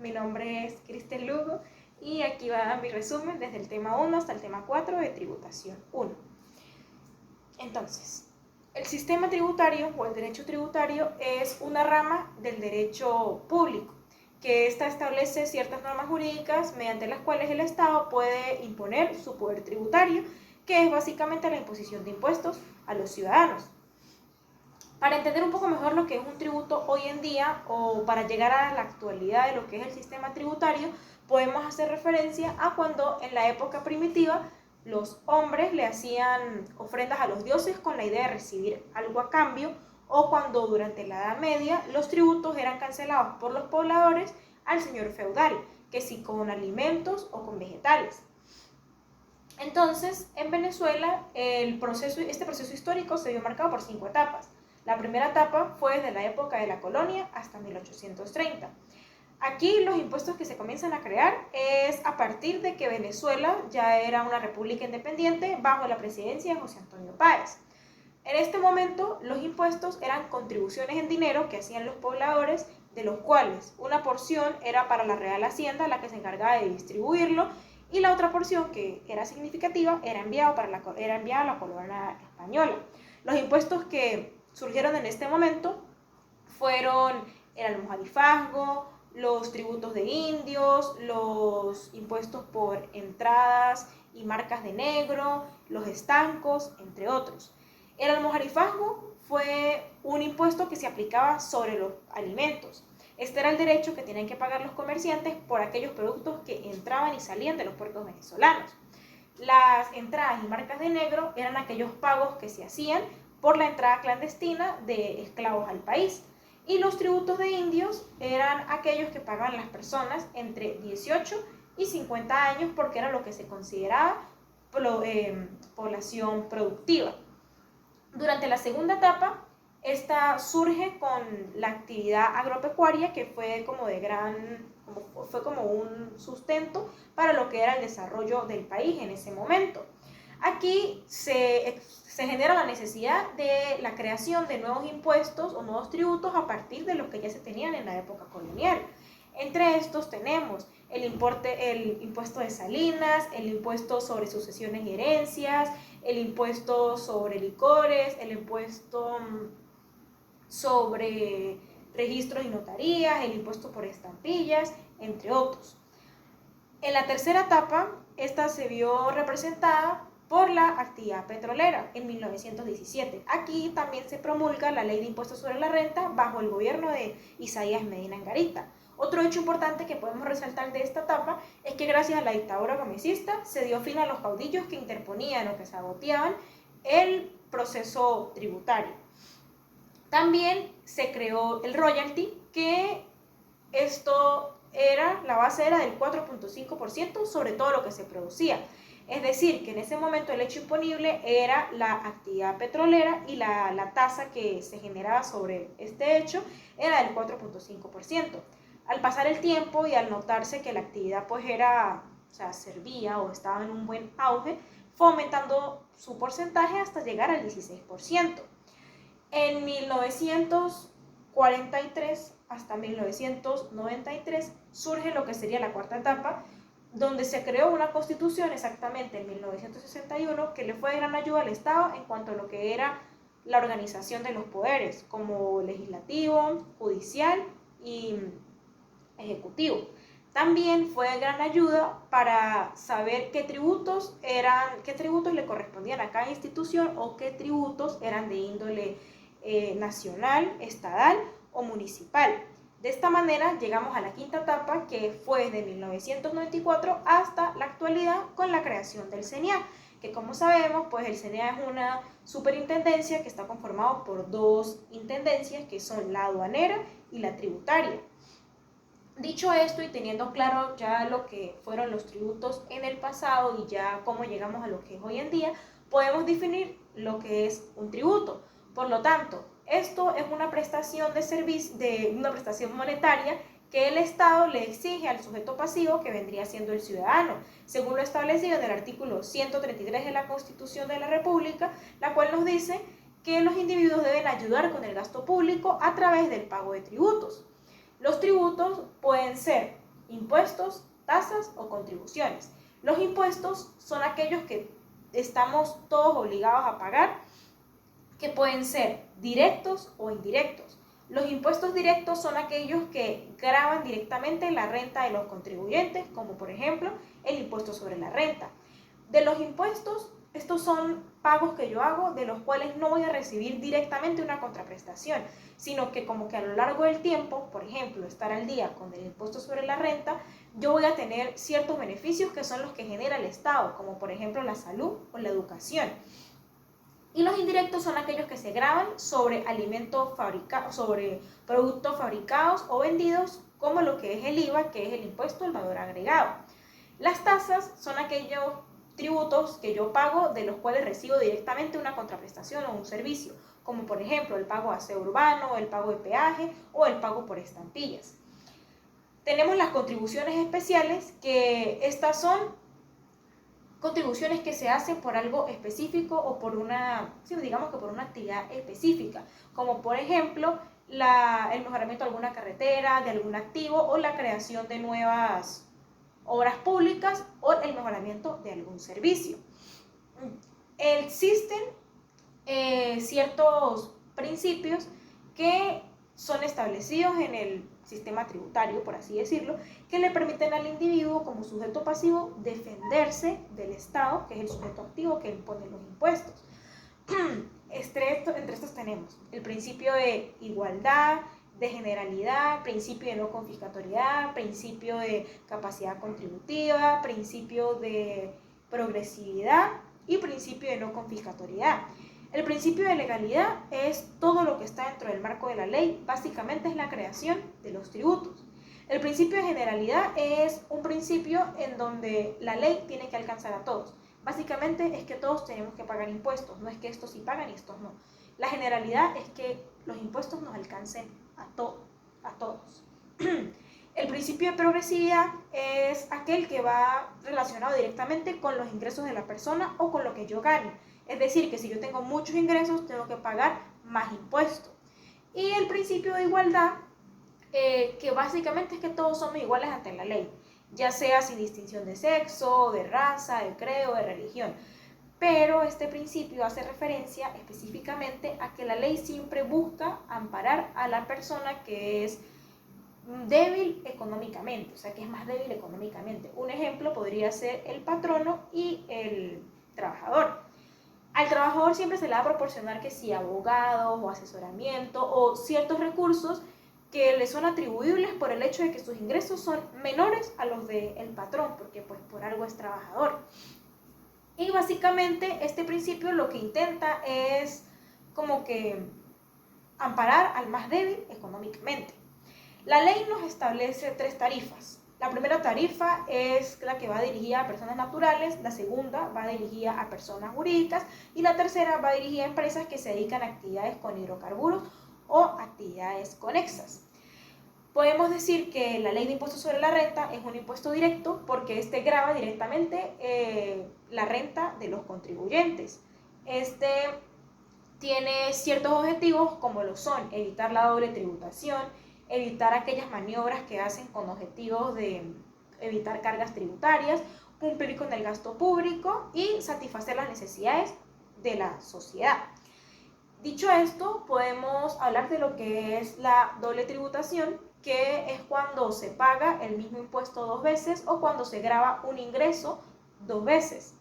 Mi nombre es Cristel Lugo y aquí va mi resumen desde el tema 1 hasta el tema 4 de tributación 1. Entonces, el sistema tributario o el derecho tributario es una rama del derecho público que ésta establece ciertas normas jurídicas mediante las cuales el Estado puede imponer su poder tributario, que es básicamente la imposición de impuestos a los ciudadanos. Para entender un poco mejor lo que es un tributo hoy en día o para llegar a la actualidad de lo que es el sistema tributario, podemos hacer referencia a cuando en la época primitiva los hombres le hacían ofrendas a los dioses con la idea de recibir algo a cambio, o cuando durante la Edad Media los tributos eran cancelados por los pobladores al señor feudal, que si con alimentos o con vegetales. Entonces, en Venezuela, este proceso histórico se vio marcado por 5 etapas. La primera etapa fue desde la época de la colonia hasta 1830. Aquí los impuestos que se comienzan a crear es a partir de que Venezuela ya era una república independiente bajo la presidencia de José Antonio Páez. En este momento, los impuestos eran contribuciones en dinero que hacían los pobladores, de los cuales una porción era para la Real Hacienda, la que se encargaba de distribuirlo, y la otra porción, que era significativa, era enviada a la colonia española. Los impuestos que surgieron en este momento fueron el almojarifazgo, los tributos de indios, los impuestos por entradas y marcas de negro, los estancos, entre otros. El almojarifazgo fue un impuesto que se aplicaba sobre los alimentos. Este era el derecho que tenían que pagar los comerciantes por aquellos productos que entraban y salían de los puertos venezolanos. Las entradas y marcas de negro eran aquellos pagos que se hacían por la entrada clandestina de esclavos al país. Y los tributos de indios eran aquellos que pagaban las personas entre 18 y 50 años porque era lo que se consideraba población productiva. Durante la segunda etapa, esta surge con la actividad agropecuaria, que fue como un sustento para lo que era el desarrollo del país en ese momento. Aquí se genera la necesidad de la creación de nuevos impuestos o nuevos tributos a partir de los que ya se tenían en la época colonial. Entre estos tenemos el impuesto de salinas, el impuesto sobre sucesiones y herencias, el impuesto sobre licores, el impuesto sobre registros y notarías, el impuesto por estampillas, entre otros. En la tercera etapa, esta se vio representada por la actividad petrolera en 1917. Aquí también se promulga la Ley de Impuestos sobre la Renta bajo el gobierno de Isaías Medina Angarita. Otro hecho importante que podemos resaltar de esta etapa es que gracias a la dictadura gomecista se dio fin a los caudillos que interponían o que saboteaban el proceso tributario. También se creó el royalty, que la base era del 4.5% sobre todo lo que se producía. Es decir, que en ese momento el hecho imponible era la actividad petrolera y la tasa que se generaba sobre este hecho era del 4.5%. Al pasar el tiempo y al notarse que la actividad servía o estaba en un buen auge, fue aumentando su porcentaje hasta llegar al 16%. En 1943 hasta 1993 surge lo que sería la cuarta etapa, donde se creó una constitución exactamente en 1961 que le fue de gran ayuda al Estado en cuanto a lo que era la organización de los poderes, como legislativo, judicial y ejecutivo. También fue de gran ayuda para saber qué tributos le correspondían a cada institución o qué tributos eran de índole nacional, estatal o municipal. De esta manera llegamos a la quinta etapa, que fue de 1994 hasta la actualidad con la creación del CENIAT, que como sabemos, pues el CENIAT es una superintendencia que está conformado por 2 intendencias, que son la aduanera y la tributaria. Dicho esto y teniendo claro ya lo que fueron los tributos en el pasado y ya cómo llegamos a lo que es hoy en día, podemos definir lo que es un tributo. Por lo tanto, esto es una prestación una prestación monetaria que el Estado le exige al sujeto pasivo, que vendría siendo el ciudadano, según lo establecido en el artículo 133 de la Constitución de la República, la cual nos dice que los individuos deben ayudar con el gasto público a través del pago de tributos. Los tributos pueden ser impuestos, tasas o contribuciones. Los impuestos son aquellos que estamos todos obligados a pagar, que pueden ser directos o indirectos. Los impuestos directos son aquellos que gravan directamente la renta de los contribuyentes, como por ejemplo el impuesto sobre la renta. De los impuestos, estos son pagos que yo hago de los cuales no voy a recibir directamente una contraprestación, sino que como que a lo largo del tiempo, por ejemplo, estar al día con el impuesto sobre la renta, yo voy a tener ciertos beneficios que son los que genera el Estado, como por ejemplo la salud o la educación. Y los indirectos son aquellos que se graban sobre sobre productos fabricados o vendidos, como lo que es el IVA, que es el impuesto al valor agregado. Las tasas son aquellos tributos que yo pago de los cuales recibo directamente una contraprestación o un servicio, como por ejemplo el pago de aseo urbano, el pago de peaje o el pago por estampillas. Tenemos las contribuciones especiales, que estas son contribuciones que se hacen por algo específico o por digamos que por una actividad específica, como por ejemplo el mejoramiento de alguna carretera, de algún activo o la creación de nuevas obras públicas o el mejoramiento de algún servicio. Existen ciertos principios que son establecidos en el sistema tributario, por así decirlo, que le permiten al individuo como sujeto pasivo defenderse del Estado, que es el sujeto activo que impone los impuestos. Entre estos tenemos el principio de igualdad, de generalidad, principio de no confiscatoriedad, principio de capacidad contributiva, principio de progresividad y principio de no confiscatoriedad. El principio de legalidad es todo lo que está dentro del marco de la ley, básicamente es la creación de los tributos. El principio de generalidad es un principio en donde la ley tiene que alcanzar a todos. Básicamente es que todos tenemos que pagar impuestos, no es que estos sí pagan y estos no. La generalidad es que los impuestos nos alcancen a todos. El principio de progresividad es aquel que va relacionado directamente con los ingresos de la persona o con lo que yo gane. Es decir, que si yo tengo muchos ingresos, tengo que pagar más impuestos. Y el principio de igualdad, que básicamente es que todos somos iguales ante la ley, ya sea sin distinción de sexo, de raza, de credo, de religión. Pero este principio hace referencia específicamente a que la ley siempre busca amparar a la persona que es débil económicamente, o sea, que es más débil económicamente. Un ejemplo podría ser el patrono y el trabajador. Al trabajador siempre se le va a proporcionar que sí, abogados o asesoramiento o ciertos recursos que le son atribuibles por el hecho de que sus ingresos son menores a los del patrón, porque pues por algo es trabajador. Y básicamente este principio lo que intenta es como que amparar al más débil económicamente. La ley nos establece 3 tarifas. La primera tarifa es la que va dirigida a personas naturales, la segunda va dirigida a personas jurídicas y la tercera va dirigida a empresas que se dedican a actividades con hidrocarburos o actividades conexas. Podemos decir que la ley de impuestos sobre la renta es un impuesto directo porque este grava directamente la renta de los contribuyentes. Este tiene ciertos objetivos como lo son evitar la doble tributación, evitar aquellas maniobras que hacen con objetivos de evitar cargas tributarias, cumplir con el gasto público y satisfacer las necesidades de la sociedad. Dicho esto, podemos hablar de lo que es la doble tributación, que es cuando se paga el mismo impuesto 2 veces o cuando se grava un ingreso 2 veces.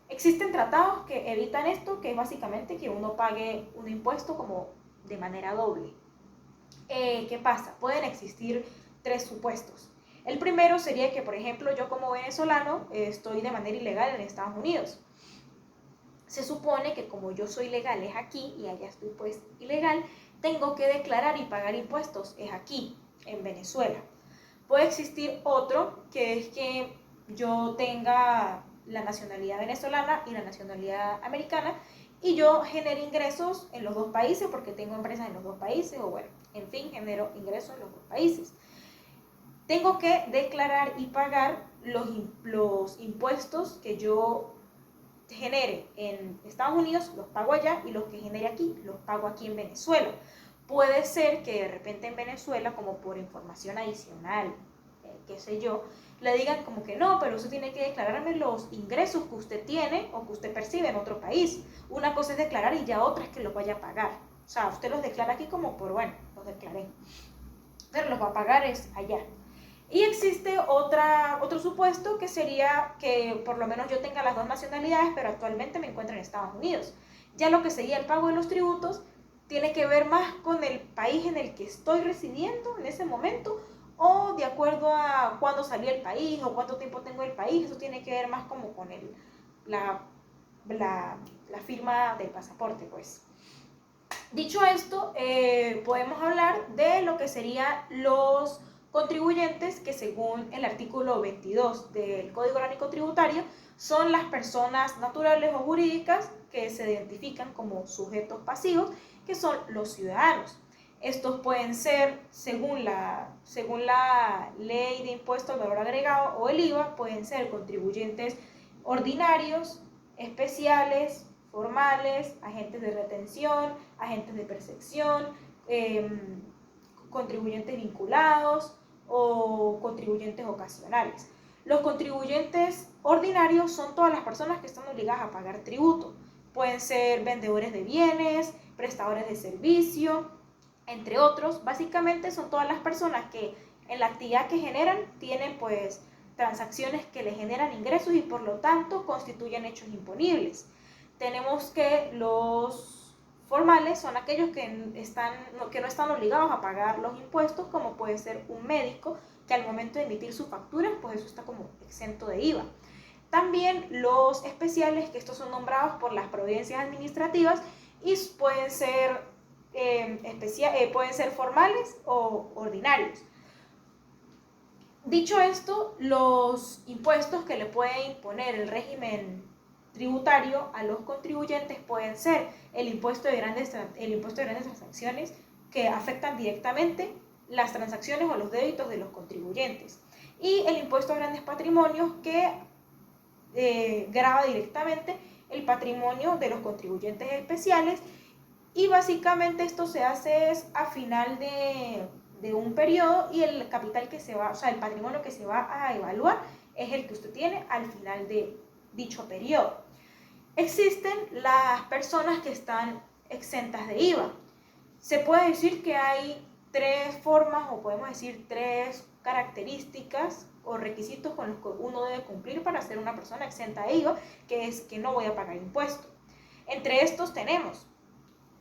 Existen tratados que evitan esto, que es básicamente que uno pague un impuesto como de manera doble. ¿Qué pasa? Pueden existir 3 supuestos. El primero sería que, por ejemplo, yo como venezolano estoy de manera ilegal en Estados Unidos. Se supone que como yo soy legal es aquí y allá estoy pues ilegal, tengo que declarar y pagar impuestos es aquí, en Venezuela. Puede existir otro, que es que yo tenga la nacionalidad venezolana y la nacionalidad americana y yo genere ingresos en los 2 países porque tengo empresas en los 2 países o bueno, en fin, genero ingresos en los 2 países. Tengo que declarar y pagar los impuestos que yo genere en Estados Unidos, los pago allá y los que genere aquí, los pago aquí en Venezuela. Puede ser que de repente en Venezuela, como por información adicional qué sé yo, le digan como que no, pero usted tiene que declararme los ingresos que usted tiene o que usted percibe en otro país. Una cosa es declarar y ya otra es que los vaya a pagar. O sea, usted los declara aquí como por, bueno, los declaré, pero los va a pagar es allá. Y existe otro supuesto que sería que por lo menos yo tenga las dos nacionalidades, pero actualmente me encuentro en Estados Unidos. Ya lo que sería el pago de los tributos tiene que ver más con el país en el que estoy residiendo en ese momento, o de acuerdo a cuándo salí del país o cuánto tiempo tengo en el país. Eso tiene que ver más como con la firma del pasaporte, pues. Dicho esto, podemos hablar de lo que serían los contribuyentes, que según el artículo 22 del Código Orgánico Tributario son las personas naturales o jurídicas que se identifican como sujetos pasivos, que son los ciudadanos. Estos pueden ser, según la ley de impuesto al valor agregado o el IVA, pueden ser contribuyentes ordinarios, especiales, formales, agentes de retención, agentes de percepción, contribuyentes vinculados o contribuyentes ocasionales. Los contribuyentes ordinarios son todas las personas que están obligadas a pagar tributo. Pueden ser vendedores de bienes, prestadores de servicio, entre otros. Básicamente son todas las personas que en la actividad que generan tienen pues transacciones que les generan ingresos y por lo tanto constituyen hechos imponibles. Tenemos que los formales son aquellos que no están obligados a pagar los impuestos, como puede ser un médico que al momento de emitir su factura, pues eso está como exento de IVA. También los especiales, que estos son nombrados por las providencias administrativas y pueden ser formales o ordinarios. Dicho esto, los impuestos que le puede imponer el régimen tributario a los contribuyentes pueden ser el impuesto de grandes transacciones, que afectan directamente las transacciones o los débitos de los contribuyentes, y el impuesto a grandes patrimonios, que grava directamente el patrimonio de los contribuyentes especiales. Y básicamente esto se hace a final de un periodo, y el capital que se va, o sea, el patrimonio que se va a evaluar es el que usted tiene al final de dicho periodo. Existen las personas que están exentas de IVA. Se puede decir que hay tres formas, o podemos decir tres características o requisitos con los que uno debe cumplir para ser una persona exenta de IVA, que es que no voy a pagar impuesto. Entre estos tenemos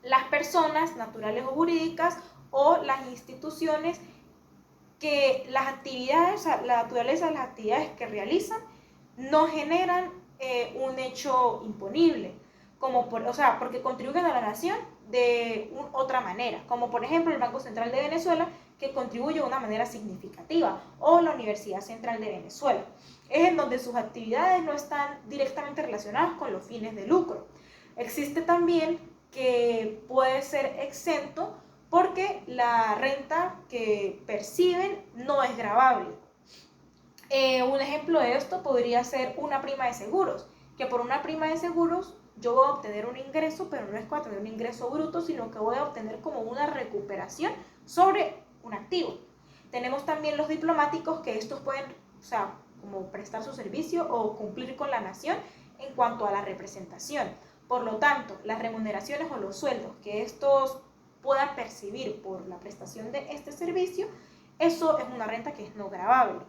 las personas naturales o jurídicas o las instituciones que las actividades, o sea, la naturaleza de las actividades que realizan no generan un hecho imponible, porque contribuyen a la nación de otra manera, como por ejemplo el Banco Central de Venezuela, que contribuye de una manera significativa, o la Universidad Central de Venezuela. Es en donde sus actividades no están directamente relacionadas con los fines de lucro. Existe también que puede ser exento porque la renta que perciben no es gravable. Un ejemplo de esto podría ser una prima de seguros, que por una prima de seguros yo voy a obtener un ingreso, pero no es para tener un ingreso bruto, sino que voy a obtener como una recuperación sobre un activo. Tenemos también los diplomáticos, que estos pueden, o sea, como prestar su servicio o cumplir con la nación en cuanto a la representación. Por lo tanto, las remuneraciones o los sueldos que estos puedan percibir por la prestación de este servicio, eso es una renta que es no gravable.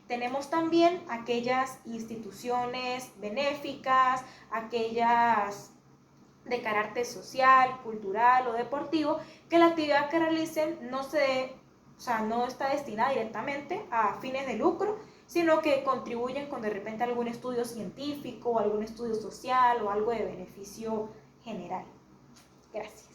Tenemos también aquellas instituciones benéficas, aquellas de carácter social, cultural o deportivo, que la actividad que realicen no está destinada directamente a fines de lucro, sino que contribuyen con de repente algún estudio científico, algún estudio social o algo de beneficio general. Gracias.